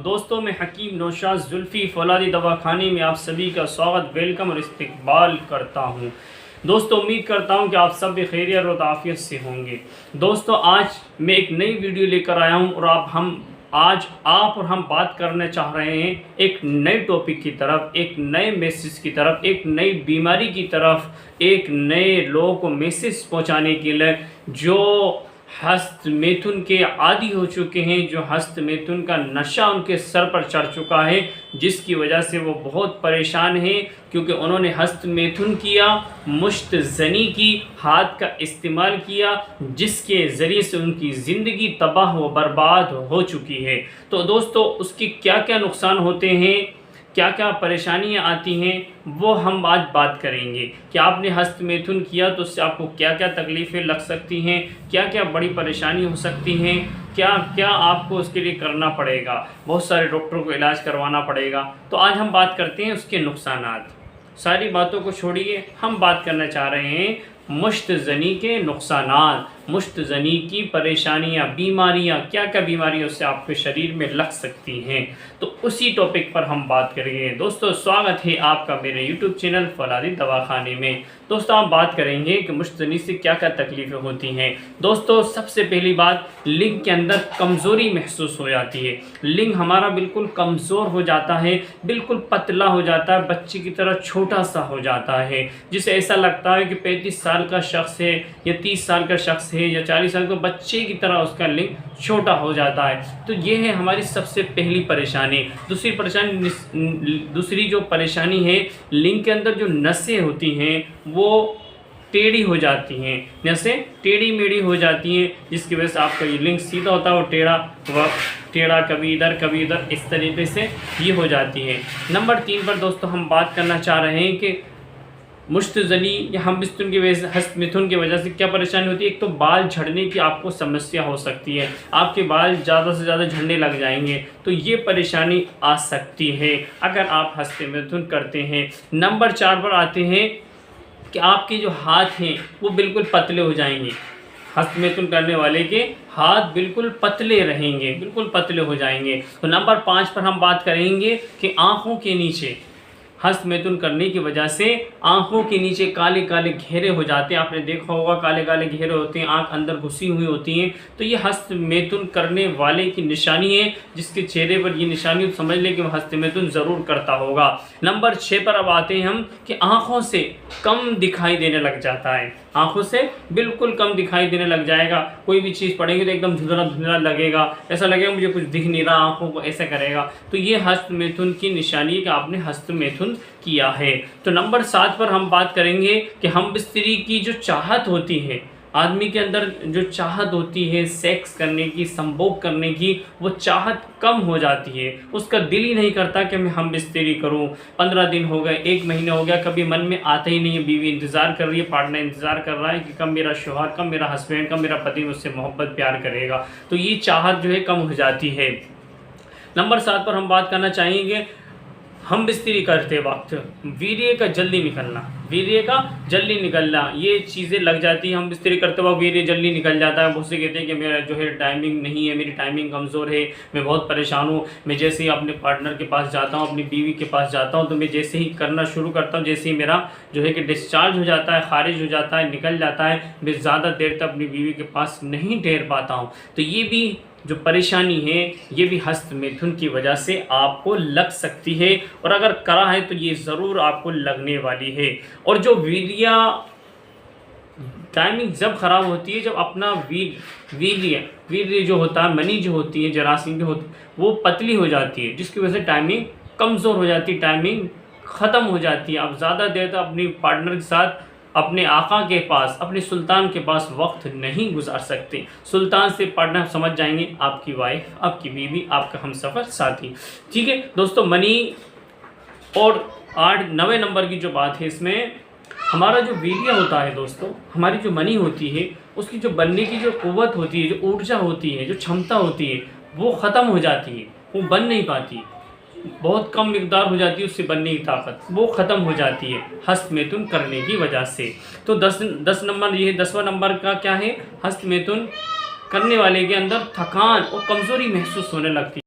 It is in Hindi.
दोस्तों मैं हकीम नौशाद जुल्फ़ी फौलादी दवाखाने में आप सभी का स्वागत, वेलकम और इस्तकबाल करता हूं। दोस्तों उम्मीद करता हूं कि आप सब खैरियत और आफियत से होंगे। दोस्तों आज मैं एक नई वीडियो लेकर आया हूं और आज आप और हम बात करना चाह रहे हैं एक नए टॉपिक की तरफ, एक नए मैसेज की तरफ, एक नई बीमारी की तरफ, एक नए लोगों को मैसेज पहुंचाने के लिए जो हस्त मैथुन के आदी हो चुके हैं, जो हस्त मैथुन का नशा उनके सर पर चढ़ चुका है, जिसकी वजह से वो बहुत परेशान हैं क्योंकि उन्होंने हस्त मैथुन किया, मुश्त ज़नी की, हाथ का इस्तेमाल किया, जिसके ज़रिए से उनकी ज़िंदगी तबाह व बर्बाद हो चुकी है। तो दोस्तों उसके क्या क्या नुकसान होते हैं, क्या क्या परेशानियां आती हैं, वो हम आज बात करेंगे कि आपने हस्त मैथुन किया तो उससे आपको क्या क्या तकलीफ़ें लग सकती हैं, क्या क्या बड़ी परेशानी हो सकती हैं, क्या क्या आपको उसके लिए करना पड़ेगा, बहुत सारे डॉक्टरों को इलाज करवाना पड़ेगा। तो आज हम बात करते हैं उसके नुकसानात। सारी बातों को छोड़िए, हम बात करना चाह रहे हैं मुश्त ज़नी के नुकसानात, मुश्त ज़नी की परेशानियाँ, बीमारियाँ, क्या क्या बीमारियों से आपके शरीर में लग सकती हैं, तो उसी टॉपिक पर हम बात करेंगे। दोस्तों स्वागत है आपका मेरे यूट्यूब चैनल फौलादी दवाखाने में। दोस्तों हम बात करेंगे कि मुश्त ज़नी से क्या क्या तकलीफ़ें होती हैं। दोस्तों सबसे पहली बात, लिंग के अंदर कमज़ोरी महसूस हो जाती है। लिंग हमारा बिल्कुल कमज़ोर हो जाता है, बिल्कुल पतला हो जाता है, बच्चे की तरह छोटा सा हो जाता है, जिसे ऐसा लगता है कि 35 साल का शख्स है या 30 साल का शख्स है या 40 साल का बच्चे की तरह उसका लिंग छोटा हो जाता है। तो ये है हमारी सबसे पहली परेशानी। दूसरी जो परेशानी है, लिंग के अंदर जो नसें होती हैं वो टेढ़ी हो जाती हैं, नसें टेढ़ी मेढ़ी हो जाती हैं, जिसकी वजह से आपका ये लिंग सीधा होता है वो टेढ़ा कभी इधर इस तरीके से ये हो जाती है। नंबर 3 पर दोस्तों हम बात करना चाह रहे हैं कि मुश्त ज़नी या हम मिथुन की वजह से, हस्त मिथुन की वजह से क्या परेशानी होती है। एक तो बाल झड़ने की आपको समस्या हो सकती है, आपके बाल ज़्यादा से ज़्यादा झड़ने लग जाएंगे, तो ये परेशानी आ सकती है अगर आप हस्त मिथुन करते हैं। नंबर 4 पर आते हैं कि आपके जो हाथ हैं वो बिल्कुल पतले हो जाएंगे। हस्त मैथुन करने वाले के हाथ बिल्कुल पतले रहेंगे, बिल्कुल पतले हो जाएंगे। तो नंबर 5 पर हम बात करेंगे कि आँखों के नीचे हस्त मैथुन करने की वजह से आंखों के नीचे काले काले घेरे हो जाते हैं। आपने देखा होगा काले काले घेरे होते हैं, आंख अंदर घुसी हुई होती हैं, तो ये हस्त मैथुन करने वाले की निशानी है। जिसके चेहरे पर ये निशानी समझ ले कि वह हस्त मैथुन ज़रूर करता होगा। नंबर 6 पर अब आते हैं हम कि आँखों से कम दिखाई देने लग जाता है, आँखों से बिल्कुल कम दिखाई देने लग जाएगा। कोई भी चीज़ पढ़ेंगे तो एकदम धुंधला धुंधला लगेगा, ऐसा लगेगा मुझे कुछ दिख नहीं रहा, आँखों को ऐसा करेगा। तो ये हस्त मैथुन की निशानी है कि आपने हस्त मैथुन किया है। तो नंबर 7 पर हम बात करेंगे कि हम बिस्तरी की जो चाहत होती है, आदमी के अंदर जो चाहत होती है सेक्स करने की, संभोग करने की, वो चाहत कम हो जाती है। उसका दिल ही नहीं करता कि मैं हम बिस्तरी करूं। 15 दिन हो गए, 1 महीना हो गया, कभी मन में आता ही नहीं है। बीवी इंतज़ार कर रही है, पार्टनर इंतज़ार कर रहा है कि कब मेरा शौहर, कब मेरा हस्बैंड, कब मेरा पति मुझसे मोहब्बत प्यार करेगा। तो ये चाहत जो है कम हो जाती है। नंबर 7 पर हम बात करना चाहेंगे हम बिस्तरी करते वक्त वीर्य का जल्दी निकलना, ये चीज़ें लग जाती हैं। हम बिस्तरी करते वक्त वीर्य जल्दी निकल जाता है। बहुत से कहते हैं कि मेरा जो है टाइमिंग नहीं है, मेरी टाइमिंग कमज़ोर है, मैं बहुत परेशान हूँ। मैं जैसे ही अपने पार्टनर के पास जाता हूँ, अपनी बीवी के पास जाता हूँ, तो मैं जैसे ही करना शुरू करता हूँ, जैसे ही मेरा जो है कि डिस्चार्ज हो जाता है, खारिज हो जाता है, निकल जाता है, मैं ज़्यादा देर तक अपनी बीवी के पास नहीं ठहर पाता हूँ। तो ये भी जो परेशानी है ये भी हस्त मैथुन की वजह से आपको लग सकती है, और अगर करा है तो ये ज़रूर आपको लगने वाली है। और जो टाइमिंग जब ख़राब होती है, जब अपना वीर्य जो होता है, मनी जो होती है, जरासीम जो होती है, वो पतली हो जाती है, जिसकी वजह से टाइमिंग कमज़ोर हो जाती है, टाइमिंग ख़त्म हो जाती है। आप ज़्यादा देर तक अपनी पार्टनर के साथ, अपने आका के पास, अपने सुल्तान के पास वक्त नहीं गुजार सकते। सुल्तान से पार्टनर समझ जाएंगे आपकी वाइफ, आपकी बीवी, आपका हमसफ़र साथी। ठीक है दोस्तों, मनी और 9वें नंबर की जो बात है, इसमें हमारा जो वीर्य होता है दोस्तों, हमारी जो मनी होती है, उसकी जो बनने की जो क़ुव्वत होती है, जो ऊर्जा होती है, जो क्षमता होती है, वो ख़त्म हो जाती है, वो बन नहीं पाती, बहुत कम मिकदार हो जाती है उससे बनने की ताकत, वो ख़त्म हो जाती है हस्त मैथुन करने की वजह से। तो 10 नंबर ये 10वां नंबर का क्या है, हस्त मैथुन करने वाले के अंदर थकान और कमज़ोरी महसूस होने लगती है।